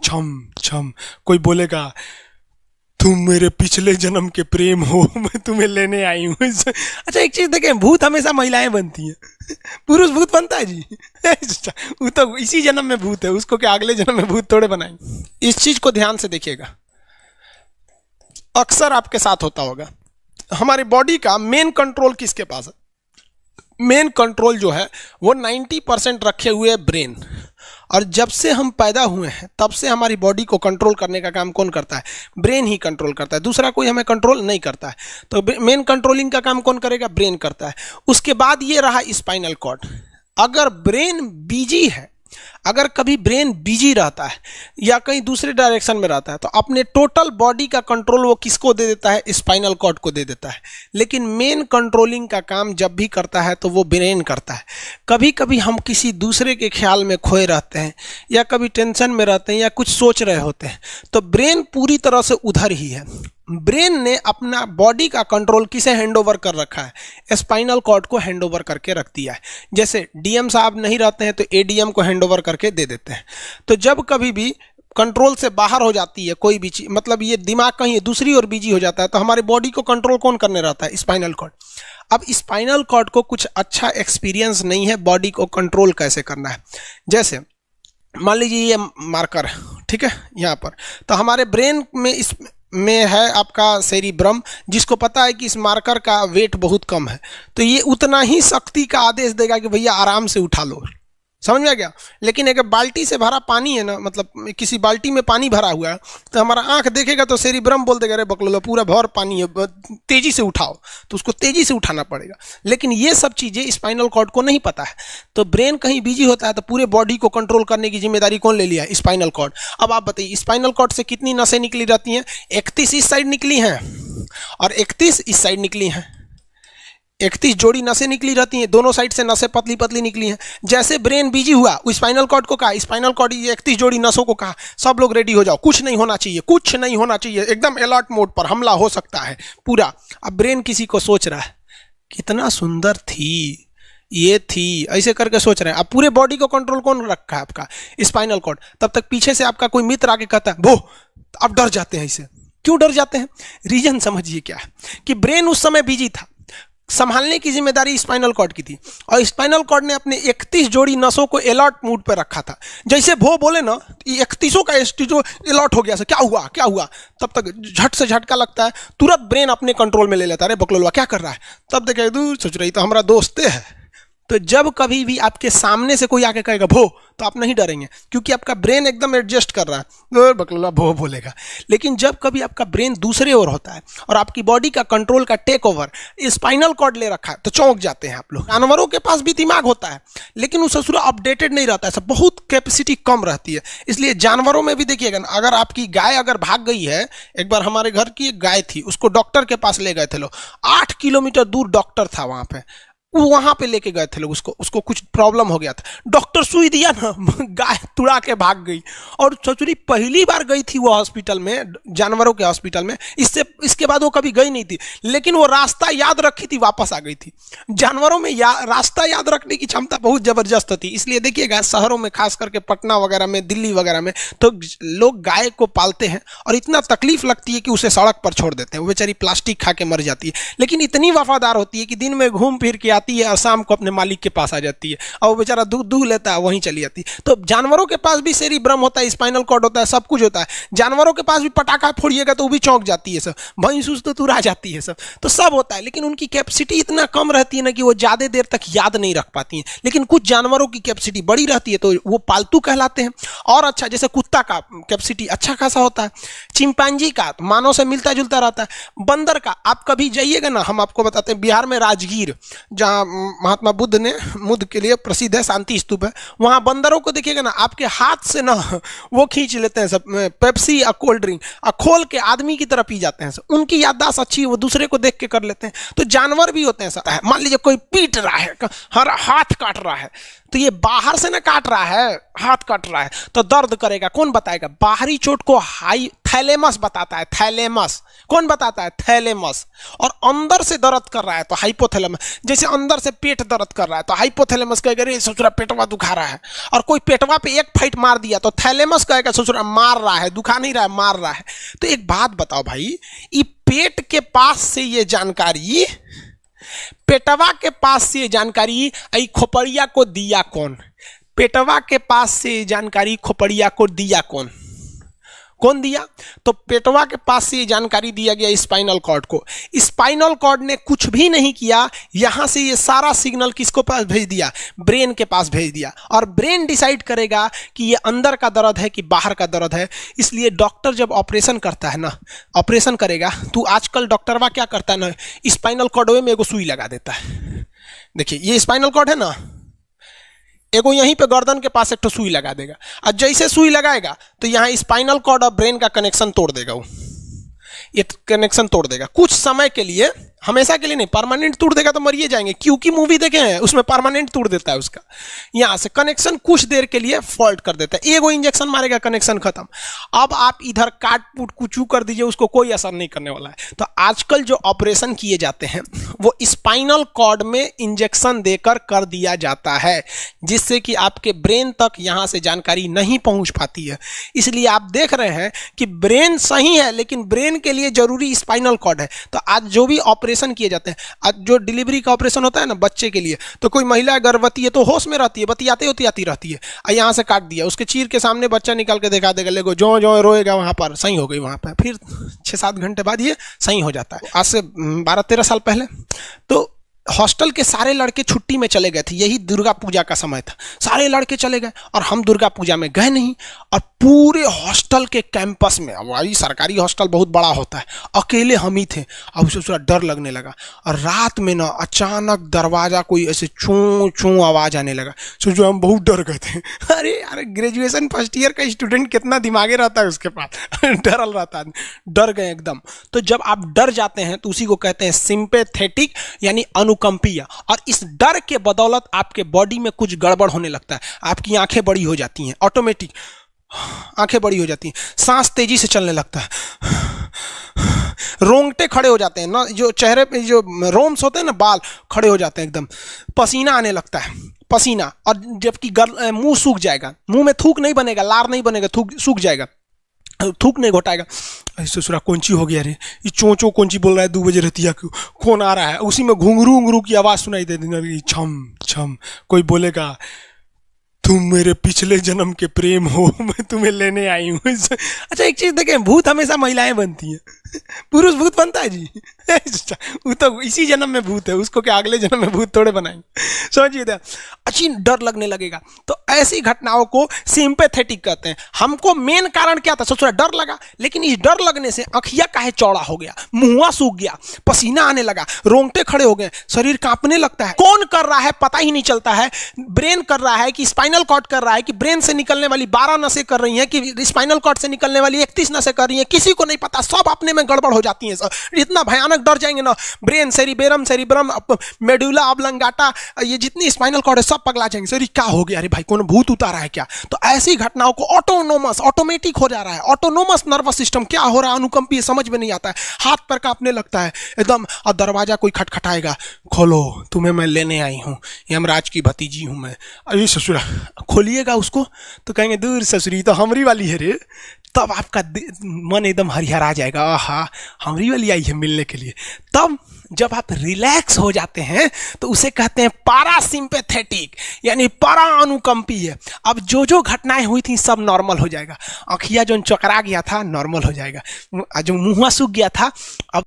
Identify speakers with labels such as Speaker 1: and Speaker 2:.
Speaker 1: छम छम। कोई बोलेगा तुम मेरे पिछले जन्म के प्रेम हो, मैं तुम्हें लेने आई हूँ। अच्छा एक चीज देखें, भूत हमेशा महिलाएं बनती हैं, पुरुष भूत बनता है जी? वो तो इसी जन्म में भूत है, उसको क्या अगले जन्म में भूत थोड़े बनाएंगे। इस चीज को ध्यान से देखिएगा, अक्सर आपके साथ होता होगा। हमारी बॉडी का मेन कंट्रोल किसके पास है? मेन कंट्रोल जो है वो 90% रखे हुए है ब्रेन। और जब से हम पैदा हुए हैं तब से हमारी बॉडी को कंट्रोल करने का काम कौन करता है? ब्रेन ही कंट्रोल करता है, दूसरा कोई हमें कंट्रोल नहीं करता है। तो मेन कंट्रोलिंग का काम कौन करेगा? ब्रेन करता है। उसके बाद ये रहा स्पाइनल कॉर्ड। अगर ब्रेन बिजी है, अगर कभी ब्रेन बिजी रहता है या कहीं दूसरे डायरेक्शन में रहता है, तो अपने टोटल बॉडी का कंट्रोल वो किसको दे देता है? स्पाइनल कॉर्ड को दे देता है। लेकिन मेन कंट्रोलिंग का काम जब भी करता है तो वो ब्रेन करता है। कभी कभी हम किसी दूसरे के ख्याल में खोए रहते हैं या कभी टेंशन में रहते हैं या कुछ सोच रहे होते हैं, तो ब्रेन पूरी तरह से उधर ही है। ब्रेन ने अपना बॉडी का कंट्रोल किसे हैंडओवर कर रखा है? स्पाइनल कॉर्ड को हैंडओवर करके रख दिया है। जैसे डीएम साहब नहीं रहते हैं तो एडीएम को हैंडओवर करके दे देते हैं। तो जब कभी भी कंट्रोल से बाहर हो जाती है कोई भी चीज, मतलब ये दिमाग कहीं दूसरी ओर बिजी हो जाता है, तो हमारी बॉडी को कंट्रोल कौन करने रहता है? Spinal cord. अब स्पाइनल कॉर्ड को कुछ अच्छा एक्सपीरियंस नहीं है बॉडी को कंट्रोल कैसे करना है। जैसे मान लीजिए ये मार्कर है, ठीक है, यहाँ पर, तो हमारे ब्रेन में इस में है आपका सेरिब्रम, जिसको पता है कि इस मार्कर का वेट बहुत कम है, तो ये उतना ही शक्ति का आदेश देगा कि भैया आराम से उठा लो। समझ में आ गया? लेकिन एक बाल्टी से भरा पानी है ना, मतलब किसी बाल्टी में पानी भरा हुआ है, तो हमारा आंख देखेगा तो सेरिब्रम बोल देगा अरे बकलोला पूरा भर पानी है, तेजी से उठाओ, तो उसको तेजी से उठाना पड़ेगा। लेकिन ये सब चीजें स्पाइनल कॉर्ड को नहीं पता है, तो ब्रेन कहीं बिजी होता है तो पूरे बॉडी को कंट्रोल करने की जिम्मेदारी कौन ले लिया है? Spinal cord. अब आप बताइए स्पाइनल कॉर्ड से कितनी नसें निकली रहती हैं? 31 इस साइड निकली हैं और 31 इस साइड निकली हैं। 31 जोड़ी नसें निकली रहती हैं, दोनों साइड से नसें पतली पतली निकली हैं। जैसे ब्रेन बिजी हुआ, वो स्पाइनल कॉर्ड को कहा, स्पाइनल कॉर्ड 31 जोड़ी नसों को कहा सब लोग रेडी हो जाओ, कुछ नहीं होना चाहिए, कुछ नहीं होना चाहिए, एकदम अलर्ट मोड पर, हमला हो सकता है पूरा। अब ब्रेन किसी को सोच रहा है कितना सुंदर थी ये थी, ऐसे करके सोच रहे हैं। अब पूरे बॉडी को कंट्रोल कौन रखा है? आपका स्पाइनल कॉर्ड। तब तक पीछे से आपका कोई मित्र आके कहता है वो, अब डर जाते हैं। इसे क्यों डर जाते हैं? रीजन समझिए क्या है कि ब्रेन उस समय बिजी था, संभालने की जिम्मेदारी स्पाइनल कॉर्ड की थी, और स्पाइनल कॉर्ड ने अपने 31 जोड़ी नसों को अलर्ट मूड पर रखा था। जैसे वो बोले ना, 31 का जो अलर्ट हो गया, क्या हुआ क्या हुआ, तब तक झट से झटका लगता है, तुरंत ब्रेन अपने कंट्रोल में ले लेता है, अरे बकलोलवा क्या कर रहा है। तब देखे दूर सोच रही तो हमारा दोस्त है। तो जब कभी भी आपके सामने से कोई आके कहेगा भो, तो आप नहीं डरेंगे, क्योंकि आपका ब्रेन एकदम एडजस्ट कर रहा है, बकलोला भो बोलेगा। लेकिन जब कभी आपका ब्रेन दूसरे ओर होता है और आपकी बॉडी का कंट्रोल का टेक ओवर स्पाइनल कॉर्ड ले रखा है, तो चौंक जाते हैं आप लोग। जानवरों के पास भी दिमाग होता है, लेकिन वो ससुरा अपडेटेड नहीं रहता है, सब बहुत कैपेसिटी कम रहती है। इसलिए जानवरों में भी देखिएगा ना, अगर आपकी गाय अगर भाग गई है, एक बार हमारे घर की एक गाय थी, उसको डॉक्टर के पास ले गए थे लोग, 8 किलोमीटर दूर डॉक्टर था वहां पे लेके गए थे लोग, उसको कुछ प्रॉब्लम हो गया था, डॉक्टर सुई दिया ना, गाय तुड़ा के भाग गई। और ससुरी पहली बार गई थी वो हॉस्पिटल में, जानवरों के हॉस्पिटल में, इसके बाद वो कभी गई नहीं थी, लेकिन वो रास्ता याद रखी थी, वापस आ गई थी। जानवरों में रास्ता याद रखने की क्षमता बहुत जबरदस्त थी। इसलिए देखिएगा शहरों में, खास करके पटना वगैरह में, दिल्ली वगैरह में, तो लोग गाय को पालते हैं और इतना तकलीफ लगती है कि उसे सड़क पर छोड़ देते हैं, वो बेचारी प्लास्टिक खा के मर जाती है, लेकिन इतनी वफादार होती है कि दिन में घूम फिर के आती है और शाम को अपने मालिक के पास आ जाती है, और वो बेचारा दूध लेता है, वहीं चली जाती है। तो जानवरों के पास भी सेरिब्रम होता है, स्पाइनल कॉर्ड होता है, सब कुछ होता है। जानवरों के पास भी पटाखा फोड़िएगा तो वो भी चौंक जाती है सब, भैंस तो तुरा जाती है सब, तो सब होता है। लेकिन उनकी कैपेसिटी इतना कम रहती है ना कि वो ज्यादा देर तक याद नहीं रख पाती हैं। लेकिन कुछ जानवरों की कैपेसिटी बड़ी रहती है, तो वो पालतू कहलाते हैं। और अच्छा, जैसे कुत्ता का कैपेसिटी अच्छा खासा होता है, चिंपांजी का मानव से मिलता जुलता रहता है, बंदर का आप कभी जाइएगा ना, हम आपको बताते हैं, बिहार में राजगीर, जहाँ महात्मा बुद्ध के लिए प्रसिद्ध है, शांति स्तूप है, वहां बंदरों को देखिएगा ना, आपके हाथ से ना वो खींच लेते हैं सब, पेप्सी या कोल्ड ड्रिंक खोल के आदमी की तरह पी जाते हैं सब। उनकी याददाश्त अच्छी है, वो दूसरे को देख के कर लेते हैं। तो जानवर भी होते हैं सब। मान लीजिए कोई पीट रहा है, हर हाथ काट रहा है, तो ये बाहर से ना काट रहा है, हाथ कट रहा है तो दर्द करेगा। कौन बताएगा? बाहरी चोट को हाई थैलेमस बताता है, थैलेमस। कौन बताता है? थैलेमस। और अंदर से दर्द कर रहा है तो हाइपोथैलेमस। जैसे अंदर से पेट दर्द कर रहा है तो हाइपोथैलेमस कहेगा रे ससुरा पेटवा दुखा रहा है। और कोई पेटवा पे एक फाइट मार दिया तो थैलेमस कहेगा ससुरा मार रहा है, दुखा नहीं रहा है, मार रहा है। तो एक बात बताओ भाई, ये पेट के पास से ये जानकारी, पेटवा के पास से जानकारी खोपड़िया को दिया कौन? पेटवा के पास से जानकारी खोपड़िया को दिया कौन? कौन दिया? तो पेटवा के पास से जानकारी दिया गया स्पाइनल कॉर्ड को। स्पाइनल कॉर्ड ने कुछ भी नहीं किया, यहां से ये सारा सिग्नल किसको पास भेज दिया? ब्रेन के पास भेज दिया। और ब्रेन डिसाइड करेगा कि ये अंदर का दर्द है कि बाहर का दर्द है। इसलिए डॉक्टर जब ऑपरेशन करता है ना, ऑपरेशन करेगा तो आजकल डॉक्टरवा क्या करता है ना, स्पाइनल कॉर्ड में एगो सुई लगा देता है। देखिए ये स्पाइनल कॉर्ड है ना, एगो यहीं पे गर्दन के पास एक तो सुई लगा देगा। और जैसे सुई लगाएगा तो यहाँ स्पाइनल कॉर्ड और ब्रेन का कनेक्शन तोड़ देगा। वो ये कनेक्शन तोड़ देगा कुछ समय के लिए, हमेशा के लिए नहीं। परमानेंट तोड़ देगा तो मरिए जाएंगे, क्योंकि मूवी देखे हैं उसमें परमानेंट तोड़ देता है उसका। यहां से कनेक्शन कुछ देर के लिए फॉल्ट कर देता है, एगो इंजेक्शन मारेगा कनेक्शन खत्म। अब आप इधर काट पुट कुचू कर दीजिए, उसको कोई असर नहीं करने वाला है। तो आजकल जो ऑपरेशन किए जाते हैं वो स्पाइनल कॉर्ड में इंजेक्शन देकर कर दिया जाता है, जिससे कि आपके ब्रेन तक यहां से जानकारी नहीं पहुंच पाती है। इसलिए आप देख रहे हैं कि ब्रेन सही है लेकिन ब्रेन के लिए जरूरी स्पाइनल कॉर्ड है। तो आज जो भी ऑपरेशन किए जाते हैं, आज जो डिलीवरी का ऑपरेशन होता है ना बच्चे के लिए, तो कोई महिला गर्भवती है तो होश में रहती है, बतियाते होती आती रहती है, यहाँ से काट दिया, उसके चीर के सामने बच्चा निकाल के दिखा देगा, लेगो जो जो रोएगा वहां पर सही हो गई, वहां पर फिर 6-7 घंटे बाद ये सही हो जाता है। आज से 12-13 साल पहले तो हॉस्टल के सारे लड़के छुट्टी में चले गए थे, यही दुर्गा पूजा का समय था, सारे लड़के चले गए और हम दुर्गा पूजा में गए नहीं। और पूरे हॉस्टल के कैंपस में, अब वही सरकारी हॉस्टल बहुत बड़ा होता है, अकेले हम ही थे। अब उसे थोड़ा डर लगने लगा और रात में ना अचानक दरवाजा कोई ऐसे चूं चूं आवाज आने लगा। सोचो हम बहुत डर गए थे। अरे यार ग्रेजुएशन फर्स्ट ईयर का स्टूडेंट कितना दिमागे रहता है उसके पास, डरल रहता है, डर गए एकदम। तो जब आप डर जाते हैं तो उसी को कहते हैं सिंपैथेटिक यानी अनुकंपीय। और इस डर के बदौलत आपके बॉडी में कुछ गड़बड़ होने लगता है, आपकी आंखें बड़ी हो जाती हैं, ऑटोमेटिक आंखें बड़ी हो जाती हैं, सांस तेजी से चलने लगता है, रोंगटे खड़े हो जाते हैं ना, जो चेहरे पे जो रोम्स होते हैं ना, बाल खड़े हो जाते हैं एकदम, पसीना आने लगता है, पसीना। और जबकि मुंह सूख जाएगा, मुंह में थूक नहीं बनेगा, लार नहीं बनेगा, सूख जाएगा, थूक नहीं घोटाएगा। ससुरा कौन ची हो गया रे, ये चोंचो कौन ची बोल रहा है 2 बजे रहती है, कौन आ रहा है? उसी में घुंघरू उंगरू की आवाज सुनाई दे देगी, छम छम। कोई बोलेगा तुम मेरे पिछले जन्म के प्रेम हो, मैं तुम्हें लेने आई हूँ। अच्छा एक चीज देखें, भूत हमेशा महिलाएं बनती हैं, पुरुष भूत बनता है जी? वो तो इसी जन्म में भूत है, उसको क्या अगले जन्म में भूत थोड़े बनाएंगे? समझिए, अच्छी डर लगने लगेगा। तो ऐसी घटनाओं को सिंपैथेटिक कहते हैं। हमको मेन कारण क्या था? सोचो डर लगा, लेकिन इस डर लगने से अखिया काहे चौड़ा हो गया, मुंह सूख गया, पसीना आने लगा, रोंगटे खड़े हो गए, शरीर कांपने लगता है। कौन कर रहा है पता ही नहीं चलता है। ब्रेन कर रहा है कि स्पाइनल कॉर्ड कर रहा है कि ब्रेन से निकलने वाली 12 नसें कर रही हैं कि स्पाइनल कॉर्ड से निकलने वाली 31 नसें कर रही हैं, किसी को नहीं पता, सब अपने में गड़बड़ हो जाती हैं। इतना भयानक डर जाएंगे ना, ब्रेन, सेरिब्रम, मेडुला ऑब्लंगाटा, ये जितनी स्पाइनल कॉर्ड है सब पगला जाएंगे। सर क्या हो गया? अरे भाई कौन भूत उतारा है क्या? तो ऐसी घटनाओं को ऑटोनोमस, ऑटोमेटिक हो जा रहा है, ऑटोनोमस नर्वस सिस्टम क्या हो रहा है, अनुकंपीय, समझ में नहीं आता है, हाथ पर कांपने लगता है एकदम। और दरवाजा कोई खटखटाएगा, खोलो तुम्हें मैं लेने आई हूँ, यमराज की भतीजी हूँ मैं। अरे ससुरा, खोलिएगा उसको तो कहेंगे दूर ससुरी तो हमरी वाली है रे। तब आपका मन एकदम हरिहरा जाएगा, आहा हमरी वाली आई है मिलने के लिए। तब जब आप रिलैक्स हो जाते हैं तो उसे कहते हैं पारासिम्पैथेटिक यानी परा अनुकंपीय। अब जो जो घटनाएं हुई थी सब नॉर्मल हो जाएगा, अखिया जो चकरा गया था नॉर्मल हो जाएगा, जो मुंह सूख गया था अब